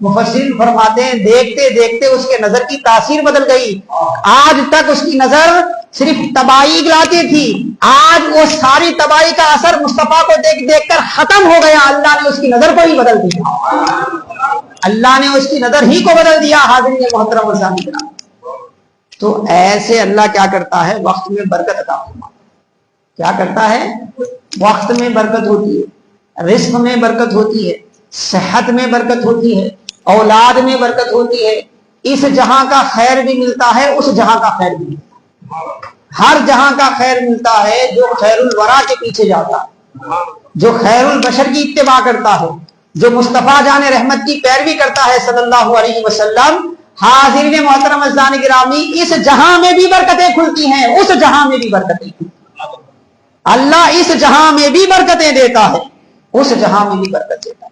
مفسرین فرماتے ہیں دیکھتے دیکھتے اس کے نظر کی تاثیر بدل گئی. آج تک اس کی نظر صرف تباہی لاتی تھی, آج وہ ساری تباہی کا اثر مصطفیٰ کو دیکھ دیکھ کر ختم ہو گیا. اللہ نے اس کی نظر کو ہی بدل دیا, اللہ نے اس کی نظر ہی کو بدل دیا. حاضرین محترم وسامی کرام, تو ایسے اللہ کیا کرتا ہے, وقت میں برکت عطا فرماتا. کیا کرتا ہے, وقت میں برکت ہوتی ہے, رزق میں برکت ہوتی ہے, صحت میں برکت ہوتی ہے, اولاد میں برکت ہوتی ہے. اس جہاں کا خیر بھی ملتا ہے, اس جہاں کا خیر بھی ملتا ہے. ہر جہاں کا خیر ملتا ہے جو خیر الورا کے پیچھے جاتا ہے, جو خیر البشر کی اتباع کرتا ہے, جو مصطفیٰ جان رحمت کی پیروی کرتا ہے صلی اللہ علیہ وسلم. حاضرین محترم عزیزان گرامی, اس جہاں میں بھی برکتیں کھلتی ہیں, اس جہاں میں بھی برکتیں کھلتی ہیں. اللہ اس جہاں میں بھی برکتیں دیتا ہے, اس جہاں میں بھی برکت دیتا ہے.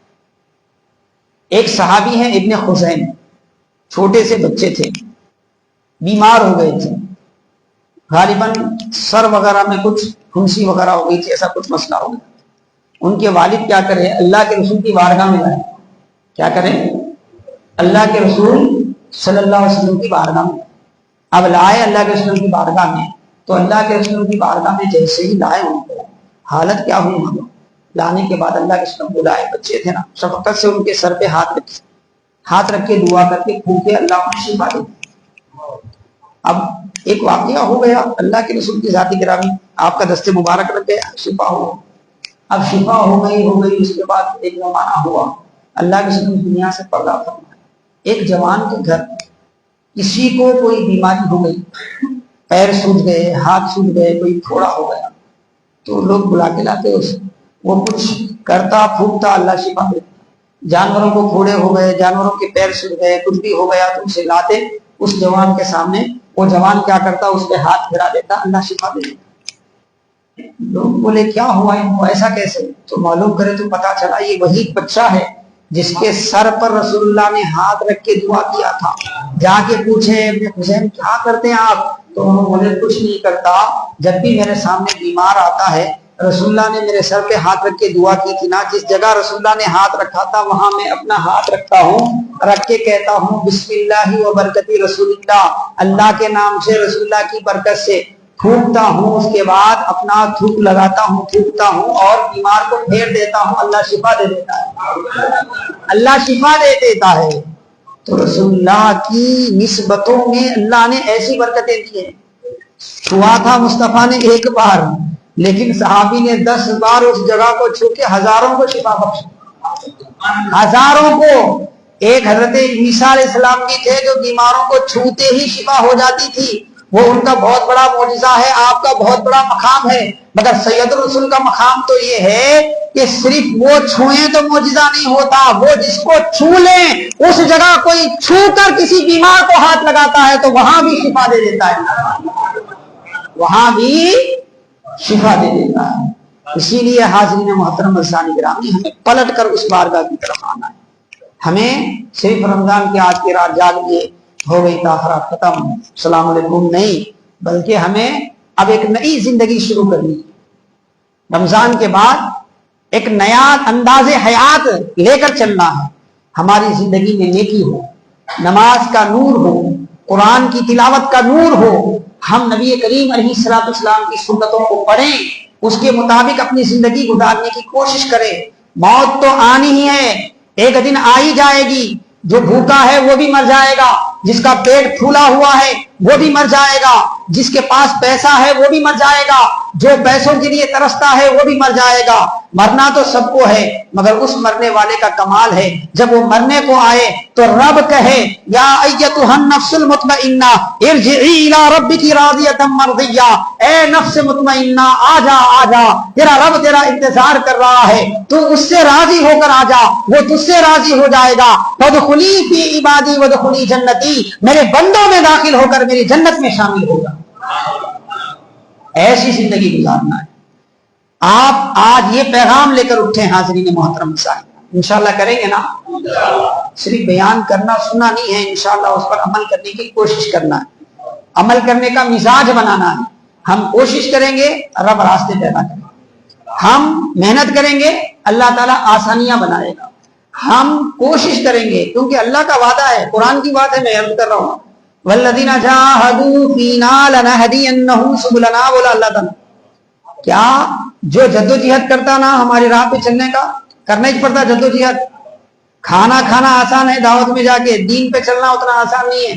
ایک صحابی ہیں ابن خزیم, چھوٹے سے بچے تھے, بیمار ہو گئے تھے, غالباً سر وغیرہ میں کچھ پھنسی وغیرہ ہو گئی تھی, ایسا کچھ مسئلہ ہو گیا. ان کے والد کیا کرے, اللہ کے رسول کی بارگاہ میں لائے. کیا کریں, اللہ کے رسول صلی اللہ علیہ وسلم کی بارگاہ میں. اب لائے اللہ کے رسول کی بارگاہ میں, تو اللہ کے رسول کی بارگاہ میں جیسے ہی لائے ان کو, حالت کیا ہوئی معلوم. لانے کے بعد اللہ کے رسول بلائے, بچے تھے نا, شفقت سے ان کے سر پہ ہاتھ رکھ کے دعا کر کے پھونکے, اللہ کو شفا دے. اب ایک واقعہ ہو گیا, اللہ کے رسول کی ذاتی گرامی, آپ کا دستے مبارک رکھ گیا, شفا ہو. اب شفا ہو گئی, اس کے بعد ایک زمانہ ہوا, اللہ کے رسول دنیا سے پردہ فرمایا. ایک جوان کے گھر کسی کو کوئی بیماری ہو گئی, پیر سوج گئے, ہاتھ سوج گئے, کوئی پھوڑا ہو گیا, تو لوگ بلا کے لاتے اسے, وہ کچھ کرتا پھونکتا, اللہ شفا دیتا. جانوروں کو پھوڑے ہو گئے, جانوروں کے پیر سوج گئے, کچھ بھی ہو گیا تو اسے لاتے اس جوان کے سامنے. وہ جوان کیا کرتا, اس پہ ہاتھ پھیرا دیتا, اللہ شفا دے دیتا. لوگ بولے کیا ہوا ان کو, ایسا کیسے؟ تو معلوم کرے تو پتا چلا یہ وہی بچہ ہے جس کے سر پر رسول اللہ نے ہاتھ رکھ کے دعا کیا تھا. جا کے پوچھے ابن حسین کیا کرتے ہیں آپ, تو انہوں نے بولے کچھ نہیں کرتا, جب بھی میرے سامنے بیمار آتا ہے رسول اللہ نے میرے سر پہ ہاتھ رکھ کے دعا کی تھی نا, جس جگہ رسول اللہ نے ہاتھ رکھا تھا وہاں میں اپنا ہاتھ رکھتا ہوں, رکھ کے کہتا ہوں بسم اللہ و برکتی رسول اللہ, اللہ کے نام سے رسول اللہ کی برکت سے پھونکتا ہوں, اس کے بعد اپنا تھوک لگاتا ہوں, پھونکتا ہوں اور بیمار کو پھیر دیتا ہوں, اللہ شفا دے دیتا ہے, اللہ شفا دے دیتا ہے. تو رسول اللہ کی نسبتوں میں اللہ نے ایسی برکتیں دی ہیں. چھوا تھا مصطفیٰ نے ایک بار, لیکن صحابی نے 10 بار اس جگہ کو چھو کے ہزاروں کو شفا بخشا, ہزاروں کو. ایک حضرت عیسیٰ علیہ السلام بھی تھے جو بیماروں کو چھوتے ہی شفا ہو جاتی تھی, وہ ان کا بہت بڑا معجزہ ہے, آپ کا بہت بڑا مقام ہے. مگر سید الرسول کا مقام تو یہ ہے کہ صرف وہ چھوئیں تو معجزہ نہیں ہوتا, وہ جس کو چھو لیں, اس جگہ کوئی چھو کر کسی بیمار کو ہاتھ لگاتا ہے تو وہاں بھی شفا دے دیتا ہے, وہاں بھی شفا دے دیتا ہے. اسی لیے حاضرین محترم عزیزان گرامی, ہمیں پلٹ کر اس بارگاہ کی طرف آنا ہے. ہمیں صرف رمضان کی آج کی رات جاگ لیے ہو گئی تاخرات ختم السلام علیکم نہیں, بلکہ ہمیں اب ایک نئی زندگی شروع کرنی ہے. رمضان کے بعد ایک نیا انداز حیات لے کر چلنا ہے. ہماری زندگی میں نیکی ہو, نماز کا نور ہو, قرآن کی تلاوت کا نور ہو, ہم نبی کریم علیہ الصلوۃ والسلام کی سنتوں کو پڑھیں, اس کے مطابق اپنی زندگی گزارنے کی کوشش کریں. موت تو آنی ہی ہے, ایک دن آ ہی جائے گی. جو بھوکا ہے وہ بھی مر جائے گا, جس کا پیٹ پھولا ہوا ہے وہ بھی مر جائے گا, جس کے پاس پیسہ ہے وہ بھی مر جائے گا, جو پیسوں کے لیے ترستا ہے وہ بھی مر جائے گا. مرنا تو سب کو ہے, مگر اس مرنے والے کا کمال ہے جب وہ مرنے کو آئے تو رب کہے یا ایتھا النفس المطمئنہ ارجعی الی ربک راضیۃ مرضیہ, اے نفس مطمئنہ آ جا, تیرا رب تیرا انتظار کر رہا ہے, تو اس سے راضی ہو کر آ جا, وہ تجھ سے راضی ہو جائے گا. وادخلی فی عبادی وادخلی جنتی, میرے بندوں میں داخل ہو کر میری جنت میں شامل ہوگا. ایسی زندگی گزارنا ہے. آپ آج یہ پیغام لے کر اٹھے حاضرین محترم صاحب, انشاءاللہ کریں گے نا. صرف بیان کرنا سننا نہیں ہے, انشاءاللہ اس پر عمل کرنے کی کوشش کرنا ہے, عمل کرنے کا مزاج بنانا ہے. ہم کوشش کریں گے, رب راستے پیدا کریں گے. ہم محنت کریں گے, اللہ تعالیٰ آسانیاں بنائے گا. ہم کوشش کریں گے کیونکہ اللہ کا وعدہ ہے, قرآن کی بات ہے, میں عرض کر رہا ہوں والذین جاہدوا فینا لنہدینہم سبلنا, بولا اللہ تعالیٰ. کیا جو جدوجہد کرتا نا ہماری راہ پہ چلنے کا, کرنا ہی پڑتا جدوجہد. کھانا کھانا آسان ہے دعوت میں جا کے, دین پہ چلنا اتنا آسان نہیں ہے.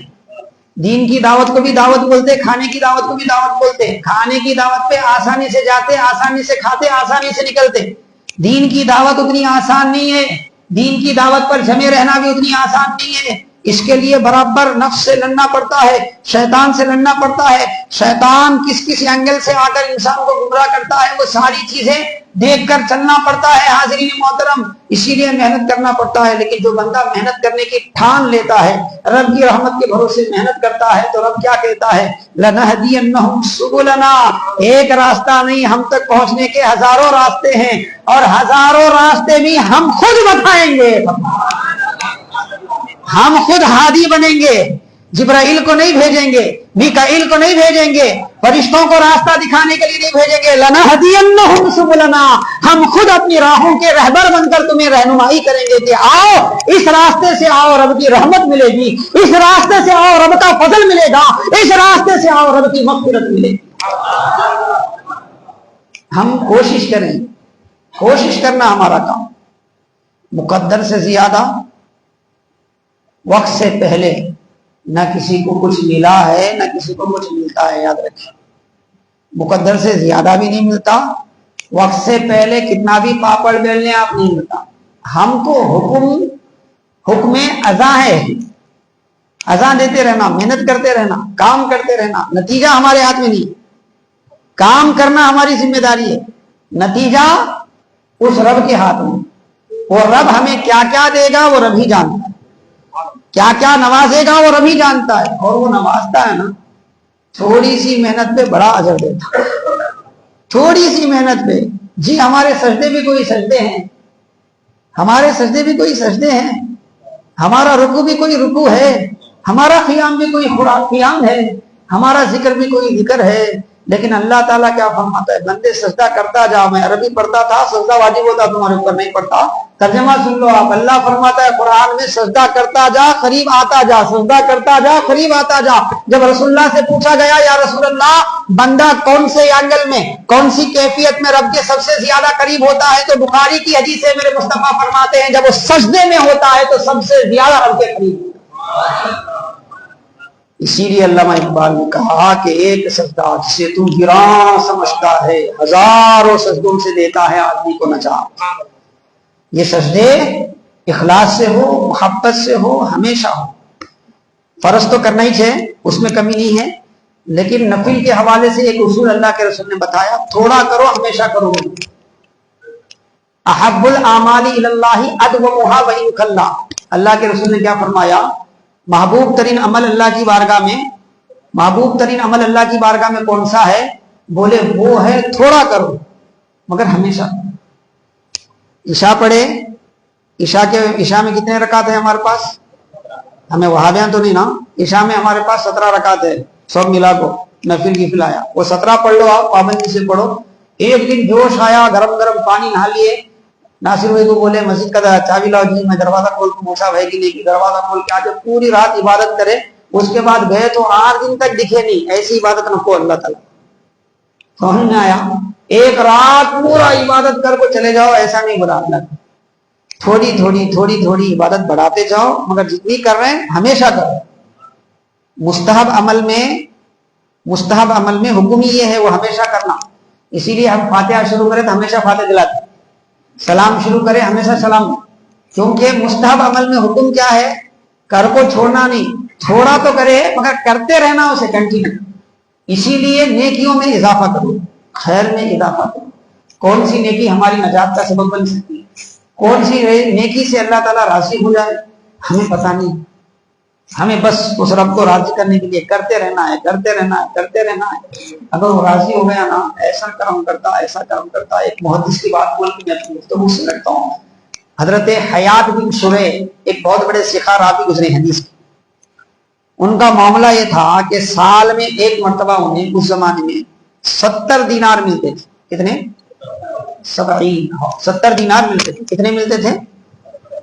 دین کی دعوت کو بھی دعوت بولتے, کھانے کی دعوت کو بھی دعوت بولتے. کھانے کی دعوت پہ آسانی سے جاتے, آسانی سے کھاتے, آسانی سے نکلتے. دین کی دعوت اتنی آسان نہیں ہے, دین کی دعوت پر جمے رہنا بھی اتنی آسان نہیں ہے. اس کے لیے برابر نفس سے لڑنا پڑتا ہے, شیطان سے لڑنا پڑتا ہے. شیطان کس کس اینگل سے آ کر انسان کو گمراہ کرتا ہے وہ ساری چیزیں دیکھ کر چلنا پڑتا ہے حاضرین محترم. اسی لیے محنت کرنا پڑتا ہے. لیکن جو بندہ محنت کرنے کی ٹھان لیتا ہے, رب کی رحمت کے بھروسے محنت کرتا ہے, تو رب کیا کہتا ہے لنہدینہم سبلنا, ایک راستہ نہیں, ہم تک پہنچنے کے ہزاروں راستے ہیں, اور ہزاروں راستے بھی ہم خود بتائیں گے. ہم خود ہادی بنیں گے, جبرائیل کو نہیں بھیجیں گے, میکائیل کو نہیں بھیجیں گے, فرشتوں کو راستہ دکھانے کے لیے نہیں بھیجیں گے. لنہدینہم سبلنا, ہم خود اپنی راہوں کے رہبر بن کر تمہیں رہنمائی کریں گے کہ آؤ اس راستے سے آؤ, رب کی رحمت ملے گی. اس راستے سے آؤ, رب کا فضل ملے گا. اس راستے سے آؤ, رب کی مغفرت ملے گی. ہم کوشش کریں, کوشش کرنا ہمارا کام. مقدر سے زیادہ وقت سے پہلے نہ کسی کو کچھ ملا ہے نہ کسی کو کچھ ملتا ہے, یاد رکھیں. مقدر سے زیادہ بھی نہیں ملتا, وقت سے پہلے کتنا بھی پاپڑ بیل لیں آپ نہیں ملتا. ہم کو حکم ازاں ہے, ازاں دیتے رہنا, محنت کرتے رہنا, کام کرتے رہنا. نتیجہ ہمارے ہاتھ میں نہیں, کام کرنا ہماری ذمہ داری ہے, نتیجہ اس رب کے ہاتھ میں. وہ رب ہمیں کیا کیا دے گا وہ رب ہی جانتا ہے, کیا کیا نوازے گا وہ رب ہی جانتا ہے. اور وہ نوازتا ہے نا, تھوڑی سی محنت پہ بڑا اجر دیتا ہے, تھوڑی سی محنت پہ. جی ہمارے سجدے بھی کوئی سجدے ہیں, ہمارے سجدے بھی کوئی سجدے ہیں, ہمارا رکوع بھی کوئی رکوع ہے, ہمارا قیام بھی کوئی قیام ہے, ہمارا ذکر بھی کوئی ذکر ہے. لیکن اللہ تعالیٰ کیا فرماتا ہے, بندے سجدہ کرتا جا. میں عربی پڑھتا تھا, سجدہ واجب ہوتا تمہارے اوپر نہیں پڑتا, ترجمہ سن لو آپ. اللہ فرماتا ہے قرآن میں سجدہ کرتا جا قریب آتا جا, سجدہ کرتا جا قریب آتا جا. جب رسول اللہ سے پوچھا گیا یا رسول اللہ بندہ کون سے اینگل میں, کون سی کیفیت میں رب کے سب سے زیادہ قریب ہوتا ہے, تو بخاری کی حدیث ہے, میرے مصطفیٰ فرماتے ہیں جب وہ سجدے میں ہوتا ہے تو سب سے زیادہ رب کے قریب ہوتا ہے. اسی لیے علامہ اقبال نے کہا کہ ایک سجدہ جسے تو گراں سمجھتا ہے, ہزاروں سجدوں سے دیتا ہے آدمی کو نجات. یہ سجدے اخلاص سے ہو, محبت سے ہو, ہمیشہ ہو. فرض تو کرنا ہی چاہیے, اس میں کمی نہیں ہے, لیکن نفل کے حوالے سے ایک اصول اللہ کے رسول نے بتایا, تھوڑا کرو ہمیشہ کرو. احب الاعمال الی اللہ ادومھا وان قل. اللہ کے رسول نے کیا فرمایا, محبوب ترین عمل اللہ کی بارگاہ میں, محبوب ترین عمل اللہ کی بارگاہ میں کون سا ہے؟ بولے وہ ہے تھوڑا کرو مگر ہمیشہ. عشاء پڑھے, عشاء میں کتنے رکعت ہیں ہمارے پاس؟ ہمیں وہابیاں تو نہیں نا, عشاء میں ہمارے پاس 17 رکعت ہے, سب ملا کو نفل کی فلایا. وہ 17 پڑھ لو آپ, پابندی سے پڑھو. ایک دن جوش آیا, گرم گرم پانی نہا لیے, ناصر بھائی کو بولے مسجد کا چابی لاؤ جی, میں دروازہ کھول کے پوچھا بھائی کہ نہیں کہ دروازہ کھول کے آج پوری رات عبادت کرے, اس کے بعد گئے تو 8 دن تک دکھے نہیں. ایسی عبادت نہ کو اللہ تعالیٰ. سمجھ میں آیا؟ ایک رات پورا عبادت کر کو چلے جاؤ, ایسا نہیں بولا اللہ. تھوڑی تھوڑی تھوڑی تھوڑی عبادت بڑھاتے جاؤ, مگر جتنی کر رہے ہیں ہمیشہ کرو. مستحب عمل میں حکم ہی یہ ہے وہ ہمیشہ کرنا. اسی لیے ہم فاتحہ شروع کریں تو ہمیشہ فاتحہ دلاتے, سلام شروع کرے ہمیشہ سلام, کیونکہ مستحب عمل میں حکم کیا ہے, کر کو چھوڑنا نہیں. تھوڑا تو کرے مگر کرتے رہنا اسے کنٹینیو. اسی لیے نیکیوں میں اضافہ کرو, خیر میں اضافہ کرو. کون سی نیکی ہماری نجات کا سبب بن سکتی ہے, کون سی نیکی سے اللہ تعالیٰ راضی ہو جائے, ہمیں پتہ نہیں. ہمیں بس اس رب کو راضی کرنے کے لیے کرتے رہنا ہے, کرتے رہنا ہے, کرتے رہنا ہے. اگر وہ راضی ہو گیا نا, ایسا کرم کرتا, ایسا کرم کرتا. ایک محدث کی بات بول کے میں اپنی گفتگو سے لگتا ہوں. حضرت حیات بن شرح ایک بہت بڑے سکھا راوی گزرے حدیث کے. ان کا معاملہ یہ تھا کہ سال میں ایک مرتبہ انہیں اس زمانے میں 70 دینار ملتے تھے. کتنے؟ 70 دینار ملتے تھے. کتنے ملتے تھے؟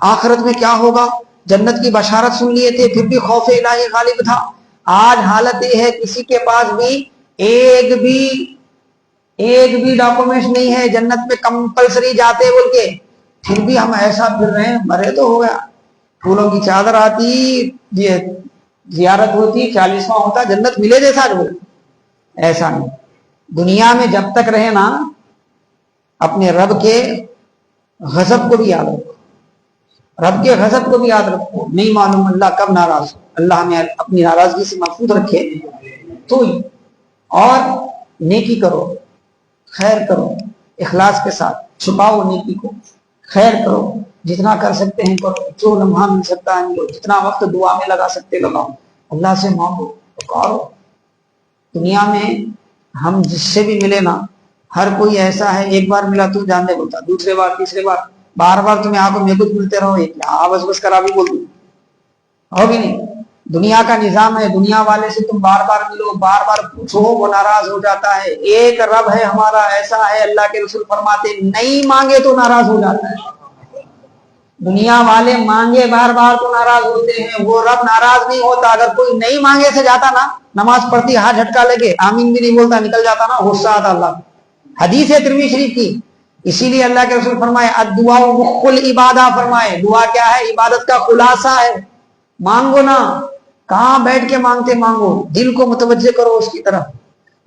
آخرت میں کیا ہوگا، جنت کی بشارت سن لیے تھے پھر بھی خوف الہی غالب تھا۔ آج حالت یہ ہے کسی کے پاس بھی ایک بھی ڈاکومنٹس نہیں ہے جنت میں کمپلسری جاتے بول کے، پھر بھی ہم ایسا پھر رہے ہیں، مرے تو ہو گیا، پھولوں کی چادر آتی، یہ زیارت ہوتی، 40واں ہوتا، جنت ملے جیسا جو، ایسا نہیں۔ دنیا میں جب تک رہے نا اپنے رب کے غضب کو بھی یاد رکھو، رب کے غضب کو بھی یاد رکھو، نہیں معلوم اللہ کب ناراض ہو، اللہ ہمیں اپنی ناراضگی سے محفوظ رکھے۔ تو اور نیکی کرو، خیر کرو اخلاص کے ساتھ، چھپاؤ نیکی کو، خیر کرو، جتنا کر سکتے ہیں کرو، جو لمحہ مل سکتا ہے ملو، جتنا وقت دعا میں لگا سکتے لگاؤ، اللہ سے مانگو، پکارو۔ دنیا میں ہم جس سے بھی ملے نا، ہر کوئی ایسا ہے ایک بار ملا تو جاننے بولتا، دوسرے بار تیسرے بار، بار بار تمہیں آ کو میرے کچھ ملتے رہو، ایک بس کرا بھی بول دوں، ہوگی نہیں۔ دنیا کا نظام ہے، دنیا والے سے تم بار بار ملو، بار بار پوچھو، وہ ناراض ہو جاتا ہے۔ ایک رب ہے ہمارا ایسا ہے، اللہ کے رسول فرماتے نہیں مانگے تو ناراض ہو جاتا ہے۔ دنیا والے مانگے بار بار تو ناراض ہوتے ہیں، وہ رب ناراض نہیں ہوتا۔ اگر کوئی نہیں مانگے سے جاتا نا، نماز پڑھتی ہاتھ جھٹکا لگے، آمین بھی نہیں بولتا، نکل جاتا نا، غصہ آتا اللہ۔ حدیث ہے ترمذی شریف کی، اسی لیے اللہ کے رسول فرمائے الدعاء مخ العبادہ، فرمائے دعا کیا ہے، عبادت کا خلاصہ ہے۔ مانگو نا، کہاں بیٹھ کے مانگتے، مانگو، دل کو متوجہ کرو اس کی طرف،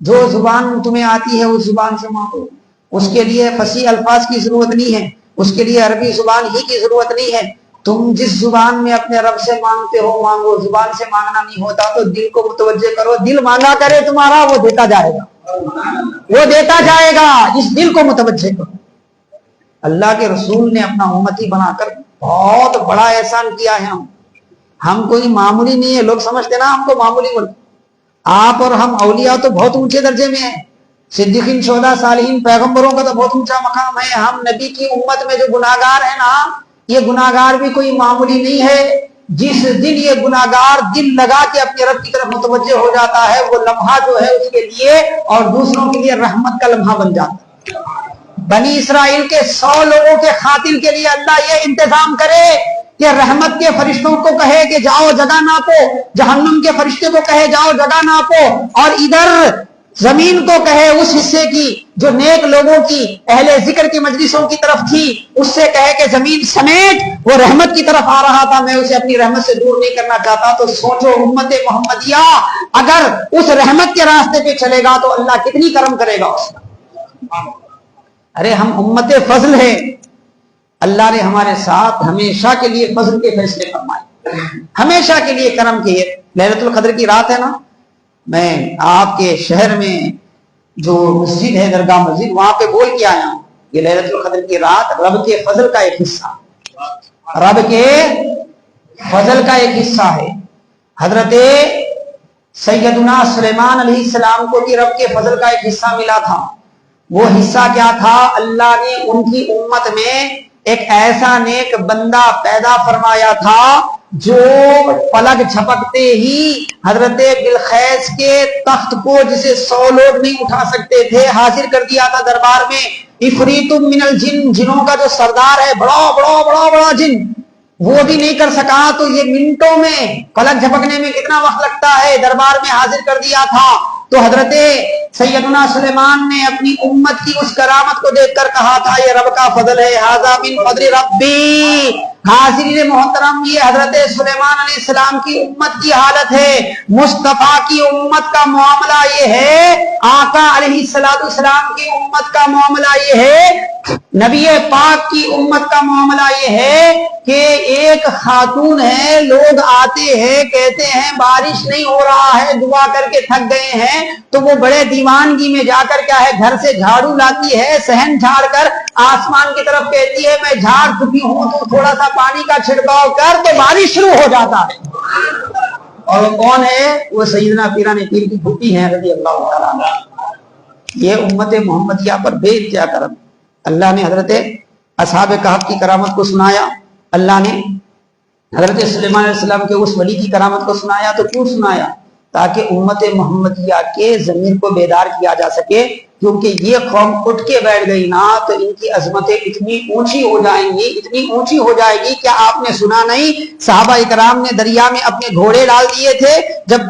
جو زبان تمہیں آتی ہے اس زبان سے مانگو، اس کے لیے فصیح الفاظ کی ضرورت نہیں ہے، اس کے لیے عربی زبان ہی کی ضرورت نہیں ہے، تم جس زبان میں اپنے رب سے مانگتے ہو مانگو، زبان سے مانگنا نہیں ہوتا تو دل کو متوجہ کرو، دل مانگا کرے تمہارا، وہ دیتا جائے گا، وہ دیتا جائے گا، اس دل کو متوجہ کرو۔ اللہ کے رسول نے اپنا امتی بنا کر بہت بڑا احسان کیا ہے، ہم کوئی معمولی نہیں ہے، لوگ سمجھتے نا ہم کو معمولی بولتے، آپ اور ہم اولیاء تو بہت اونچے درجے میں ہیں، صدیقین، شہداء، صالحین، پیغمبروں کا تو بہت اونچا مقام ہے، ہم نبی کی امت میں جو گناہگار ہیں نا، یہ گناہگار بھی کوئی معمولی نہیں ہے۔ جس دن یہ گناہگار دل لگا کے اپنے رب کی طرف متوجہ ہو جاتا ہے، وہ لمحہ جو ہے اس کے لیے اور دوسروں کے لیے رحمت کا لمحہ بن جاتا ہے۔ بنی اسرائیل کے 100 لوگوں کے قاتل کے لیے اللہ یہ انتظام کرے کہ رحمت کے فرشتوں کو کہے کہ جاؤ جگہ ناپو، جہنم کے فرشتے کو کہے جاؤ جگہ ناپو، اور ادھر زمین کو کہے اس حصے کی جو نیک لوگوں کی اہل ذکر کی مجلسوں کی طرف تھی، اس سے کہے کہ زمین سمیت وہ رحمت کی طرف آ رہا تھا، میں اسے اپنی رحمت سے دور نہیں کرنا چاہتا۔ تو سوچو امت محمدیہ اگر اس رحمت کے راستے پہ چلے گا تو اللہ کتنی کرم کرے گا اس کا۔ ارے ہم امت فضل ہے، اللہ نے ہمارے ساتھ ہمیشہ کے لیے فضل کے فیصلے فرمائے، ہمیشہ کے لیے کرم کیے۔ ليلۃ القدر کی رات ہے نا، میں آپ کے شہر میں جو مسجد ہے درگاہ مسجد، وہاں پہ بول کے آیا ہوں، یہ ليلۃ القدر کی رات رب کے فضل کا ایک حصہ، رب کے فضل کا ایک حصہ ہے۔ حضرت سیدنا سلیمان علیہ السلام کو بھی رب کے فضل کا ایک حصہ ملا تھا۔ وہ حصہ کیا تھا، اللہ نے ان کی امت میں ایک ایسا نیک بندہ پیدا فرمایا تھا جو پلک جھپکتے ہی حضرت بلقیس کے تخت کو، جسے 100 لوگ نہیں اٹھا سکتے تھے، حاضر کر دیا تھا دربار میں۔ عفریت من الجن، جنوں کا جو سردار ہے، بڑا جن، وہ بھی نہیں کر سکا، تو یہ منٹوں میں پلک جھپکنے میں کتنا وقت لگتا ہے، دربار میں حاضر کر دیا تھا۔ تو حضرت سیدنا سلیمان نے اپنی امت کی اس کرامت کو دیکھ کر کہا تھا یہ رب کا فضل ہے، ھذا من فضل ربی۔ حاضرین محترم، یہ حضرت سلیمان علیہ السلام کی امت کی حالت ہے۔ مصطفیٰ کی امت کا معاملہ یہ ہے، آقا علیہ السلام کی امت کا معاملہ یہ ہے، نبی پاک کی امت کا معاملہ یہ ہے کہ ایک خاتون ہے، لوگ آتے ہیں کہتے ہیں بارش نہیں ہو رہا ہے، دعا کر کے تھک گئے ہیں، تو وہ بڑے دیوانگی میں جا کر کیا ہے، گھر سے جھاڑو لاتی ہے، صحن جھاڑ کر آسمان کی طرف کہتی ہے میں جھاڑ چکی ہوں تو تھوڑا سا پانی کا چھڑکاؤ کر، تو بارش شروع ہو جاتا ہے۔ اور وہ کون ہے، وہ سیدنا پیران پیر کی پھوپھی ہیں رضی اللہ تعالیٰ عنہ۔ یہ امت محمدیہ پر بے انتہا کرم۔ اللہ نے حضرت اصحاب کہف کی کرامت کو سنایا، اللہ نے حضرت سلیمان علیہ السلام کے اس ولی کی کرامت کو سنایا، تو کیوں سنایا؟ تاکہ امت محمدیہ کے ضمیر کو بیدار کیا جا سکے کیونکہ یہ قوم اٹھ کے بیٹھ گئی نا تو ان کی عظمتیں اتنی اونچی ہو جائیں گی، اتنی اونچی ہو جائے گی. کیا آپ نے سنا نہیں صحابہ اکرام نے دریا میں اپنے گھوڑے ڈال دیے تھے؟ جب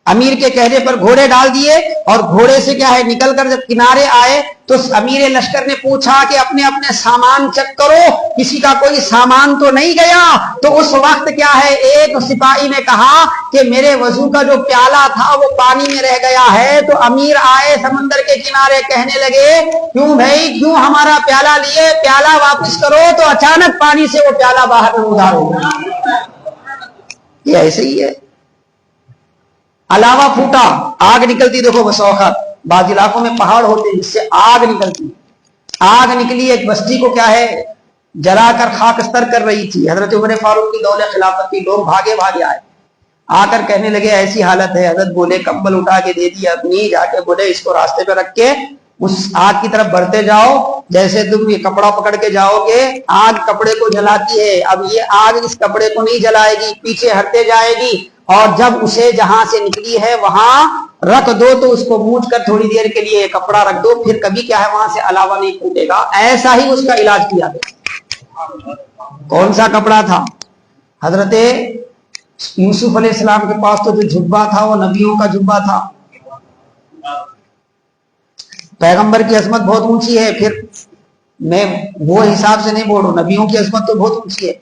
امیر کے کہنے پر گھوڑے ڈال دیے اور گھوڑے سے کیا ہے نکل کر جب کنارے آئے تو امیر لشکر نے پوچھا کہ اپنے اپنے سامان چیک کرو، کسی کا کوئی سامان تو نہیں گیا. تو اس وقت کیا ہے ایک سپاہی نے کہا کہ میرے وضو کا جو پیالہ تھا وہ پانی میں رہ گیا ہے. تو امیر آئے سمندر کے کنارے، کہنے لگے کیوں بھائی، کیوں ہمارا پیالہ لیے، پیالہ واپس کرو. تو اچانک پانی سے وہ پیالہ باہر نمودار ہو گیا. یہ ایسے ہی ہے. علاوہ پھوٹا آگ نکلتی، دیکھو بسوخت بعض علاقوں میں پہاڑ ہوتے ہیں جس سے آگ نکلتی، آگ نکلی ایک بستی کو کیا ہے جلا کر خاکستر کر رہی تھی. حضرت عمر فاروق کی دولت خلافت کی، لوگ بھاگے بھاگے آئے، آ کر کہنے لگے ایسی حالت ہے. حضرت بولے کمبل اٹھا کے دے دیا اپنی، جا کے بولے اس کو راستے پہ رکھ کے اس آگ کی طرف بڑھتے جاؤ، جیسے تم یہ کپڑا پکڑ کے جاؤ گے آگ کپڑے کو جلاتی ہے، اب یہ آگ اس کپڑے کو نہیں جلائے گی، پیچھے ہٹتے جائے گی، اور جب اسے جہاں سے نکلی ہے وہاں رکھ دو تو اس کو موچ کر تھوڑی دیر کے لیے کپڑا رکھ دو، پھر کبھی کیا ہے وہاں سے علاوہ نہیں پھوٹے گا. ایسا ہی اس کا علاج کیا گیا. کون سا کپڑا تھا؟ حضرت یوسف علیہ السلام کے پاس تو جو جبہ تھا وہ نبیوں کا جبہ تھا. پیغمبر کی عظمت بہت اونچی ہے، پھر میں وہ حساب سے نہیں بول رہا ہوں، نبیوں کی عظمت تو بہت اونچی ہے،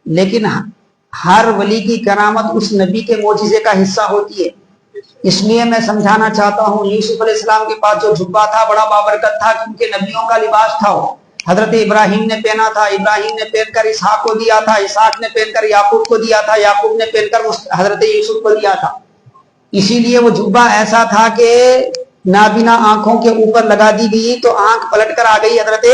لیکن ہر ولی کی کرامت اس نبی کے معجزے کا حصہ ہوتی ہے. اس لیے میں سمجھانا چاہتا ہوں یوسف علیہ السلام کے پاس جو جبہ تھا بڑا بابرکت تھا، کیونکہ نبیوں کا لباس تھا. وہ حضرت ابراہیم نے پہنا تھا، ابراہیم نے پہن کر اسحاق کو دیا تھا، اسحاق نے پہن کر یعقوب کو دیا تھا، یعقوب نے پہن کر حضرت یوسف کو دیا تھا. اسی لیے وہ جبہ ایسا تھا کہ نابینا آنکھوں کے اوپر لگا دی گئی تو آنکھ پلٹ کر آ گئی حضرت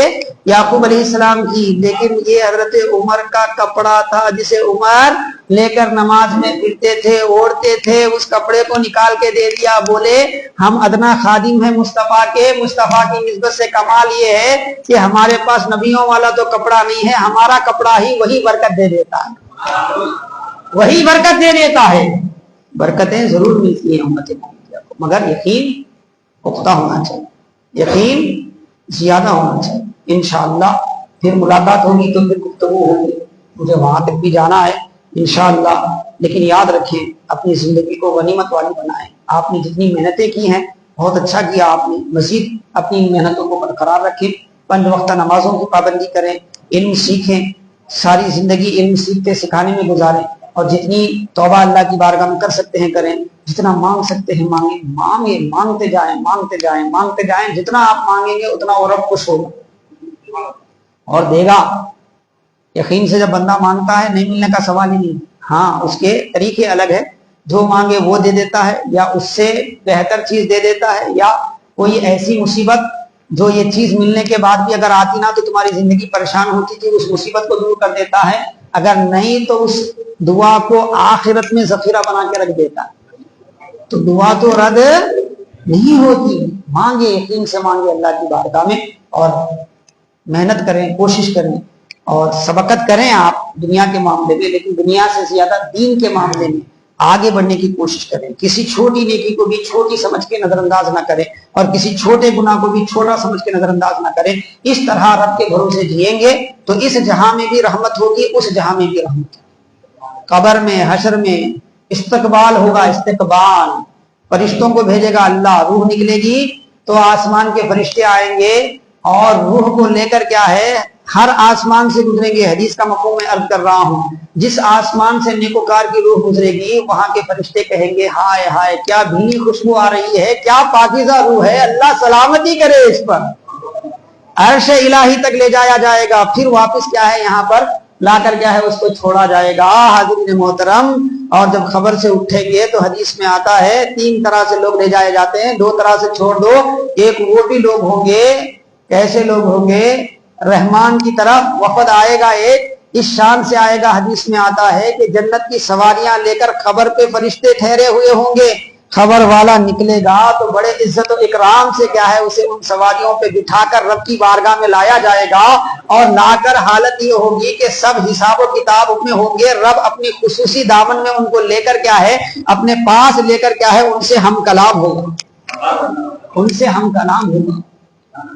یعقوب علیہ السلام کی. لیکن یہ حضرت عمر کا کپڑا تھا جسے عمر لے کر نماز میں پھرتے تھے، اوڑھتے تھے، اس کپڑے کو نکال کے دے دیا. بولے ہم ادنا خادم ہیں مصطفیٰ کے، مصطفیٰ کی نسبت سے کمال یہ ہے کہ ہمارے پاس نبیوں والا تو کپڑا نہیں ہے، ہمارا کپڑا ہی وہی برکت دے دیتا ہے، وہی برکت دے دیتا ہے. برکتیں ضرور ملتی ہیں امت محمدیہ کو، مگر یقین پختہ ہونا چاہیے، یقین زیادہ ہونا چاہیے. انشاءاللہ پھر ملاقات ہوگی تو پھر گفتگو ہوگی، مجھے وہاں تک بھی جانا ہے انشاءاللہ. لیکن یاد رکھیں اپنی زندگی کو غنیمت والی بنائیں. آپ نے جتنی محنتیں کی ہیں بہت اچھا کیا آپ نے، مزید اپنی محنتوں کو برقرار رکھیں، 5 وقتہ نمازوں کی پابندی کریں، علم سیکھیں، ساری زندگی علم سیکھتے سکھانے میں گزاریں، اور جتنی توبہ اللہ کی بارگاہ میں کر سکتے ہیں کریں، جتنا مانگ سکتے ہیں مانگیں، مانگتے جائیں مانگتے جائیں مانگتے جائیں. جتنا آپ مانگیں گے اتنا وہ رب خوش ہوگا اور دے گا. یقین سے جب بندہ مانگتا ہے نہیں ملنے کا سوال ہی نہیں. ہاں اس کے طریقے الگ ہے، جو مانگے وہ دے دیتا ہے، یا اس سے بہتر چیز دے دیتا ہے، یا کوئی ایسی مصیبت جو یہ چیز ملنے کے بعد بھی اگر آتی نا تو تمہاری زندگی پریشان ہوتی تھی، اس مصیبت کو دور کر دیتا ہے. اگر نہیں تو اس دعا کو آخرت میں ذخیرہ بنا کے رکھ دیتا ہے. تو دعا تو رد نہیں ہوتی. مانگے، یقین سے مانگے اللہ کی بارگاہ میں، اور محنت کریں، کوشش کریں اور سبقت کریں آپ دنیا کے معاملے میں، لیکن دنیا سے زیادہ دین کے معاملے میں آگے بڑھنے کی کوشش کریں. کسی چھوٹی نیکی کو بھی چھوٹی سمجھ کے نظر انداز نہ کریں، اور کسی چھوٹے گناہ کو بھی چھوٹا سمجھ کے نظر انداز نہ کریں. اس طرح رب کے بھروسے جئیں گے تو اس جہاں میں بھی رحمت ہوگی، اس جہاں میں بھی رحمت ہوگی. قبر میں، حشر میں استقبال ہوگا، استقبال فرشتوں کو بھیجے گا اللہ، روح نکلے گی تو آسمان کے فرشتے آئیں گے اور روح کو لے کر کیا ہے ہر آسمان سے گزریں گے. حدیث کا مفہوم میں عرض کر رہا ہوں، جس آسمان سے نیکوکار کی روح گزرے گی وہاں کے فرشتے کہیں گے ہائے ہائے کیا بھینی خوشبو آ رہی ہے، کیا پاکیزہ روح ہے، اللہ سلامتی کرے اس پر. عرش الہی تک لے جایا جائے گا، پھر واپس کیا ہے یہاں پر لا کر کیا ہے اس کو چھوڑا جائے گا. حاضرین محترم، اور جب خبر سے اٹھیں گے تو حدیث میں آتا ہے 3 طرح سے لوگ لے جائے جاتے ہیں، 2 طرح سے چھوڑ دو. ایک وہ بھی لوگ ہوں گے، کیسے لوگ ہوں گے، رحمان کی طرف وفد آئے گا، ایک اس شان سے آئے گا، حدیث میں آتا ہے کہ جنت کی سواریاں لے کر خبر پہ فرشتے ٹھہرے ہوئے ہوں گے. خبر والا نکلے گا تو بڑے عزت و اکرام سے کیا ہے اسے ان سواریوں پہ بٹھا کر رب کی بارگاہ میں لایا جائے گا، اور لا کر حالت یہ ہوگی کہ سب حساب و کتاب میں ہوں گے. رب اپنی خصوصی دامن میں ان کو لے کر کیا ہے اپنے پاس لے کر کیا ہے ان سے ہم کلام ہوگا. ان سے ہم کا نام ہوگا.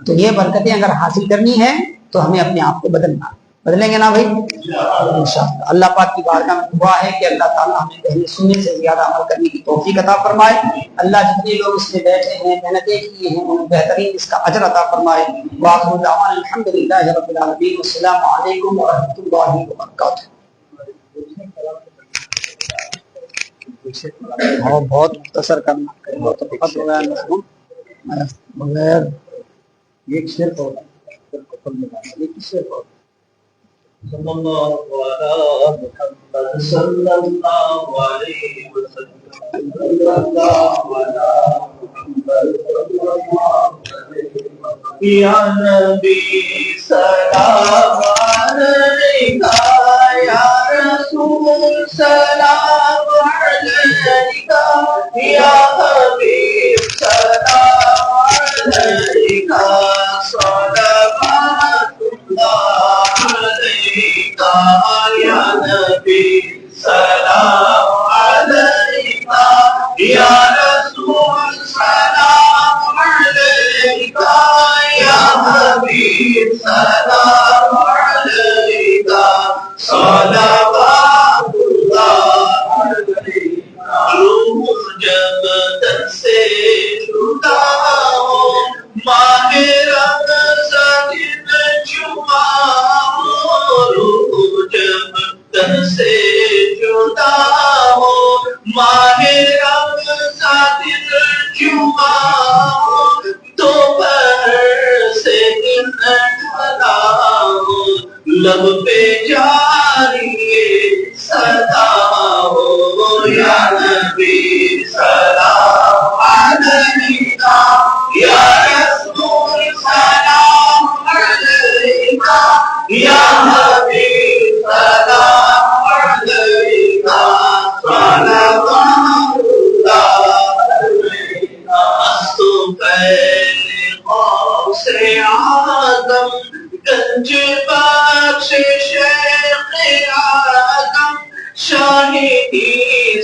تو یہ برکتیں اگر حاصل کرنی ہے تو ہمیں اپنے آپ کو بدلنا. بدلیں گے نا بھائی انشاءاللہ. اللہ پاک کی بارگاہ میں دعا ہے کہ اللہ تعالیٰ ہمیں کہنے سننے سے زیادہ عمل کرنے کی توفیق عطا فرمائے. اللہ جتنے لوگ اس میں بیٹھے ہیں محنتیں کی ہیں انہیں بہترین اس کا اجر عطا فرمائے. وآخر دعوانا الحمدللہ رب العالمین. السلام علیکم ورحمۃ اللہ وبرکاتہ. بہت مختصر کرنا بہت وقت ہو گیا. بغیر ایک شعر کو صلی اللہ علیہ محمد صلی اللہ علیہ وسلم صلی اللہ علیہ محمد صلی اللہ علیہ وسلم. یا نبی سلام علیکہ یا رسول سلام علیکہ یا حبیب سلام علیکہ صلوات اللہ علیکہ یا نبی سلام علیکہ یا رسول سلام علیکہ یا حبیب سلام علیکہ صلوات اللہ علیکہ. روح جب تن سے جدا ہو ماہ رمضان میں جمعہ ہو. روح جب تن سے جدا ہو ماہ رمضان جمعہ ہو. دوپہر سے انجلا ہو لب پہ جاری صدا ہو. یا نبی سلام علیکہ یا رسول سلام علیکہ یا حبیب سلام علیکہ صلوات اللہ علیکہ. پہلے غوث اعظم گنج بخش شیخ اعظم شاہدی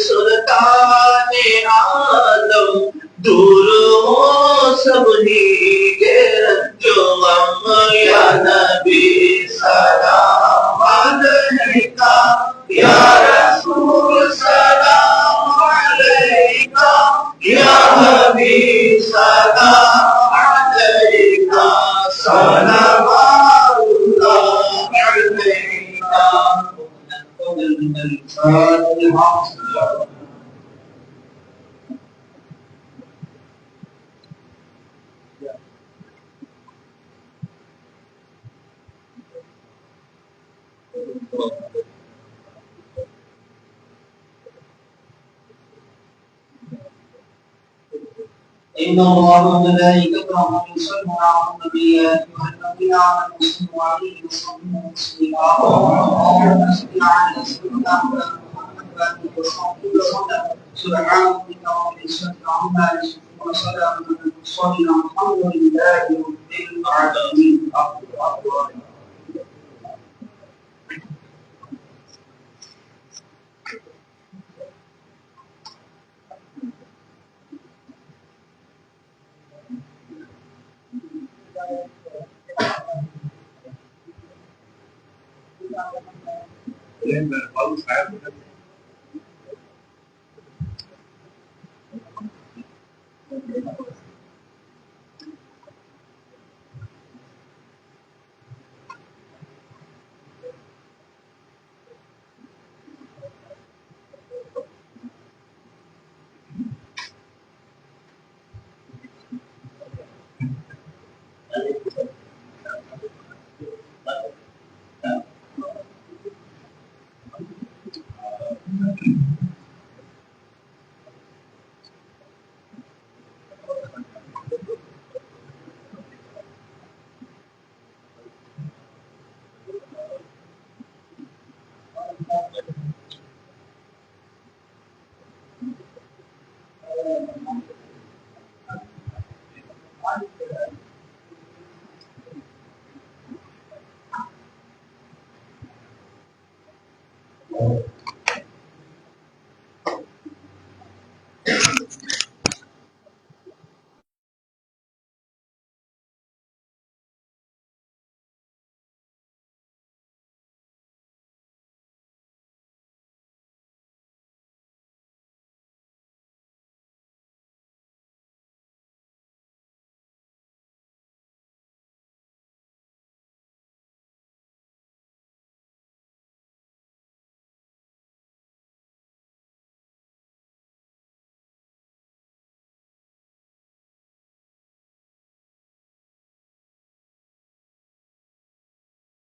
سلطان عالم دور ہو سب ہی کے رنج و غم. یا نبی سلام علیکہ یا رسول سلام علیکہ یا حبیب سلام علیکہ صلوات اللہ علیکہ. إن الله وملائكته يصلون على النبي يا أيها الذين آمنوا صلوا عليه وسلموا تسليما. اللهم صل على سيدنا محمد وآله وصحبه وسلم. سبحان ربك رب العزة عما يصفون وسلام على المرسلين والحمد لله رب العالمين.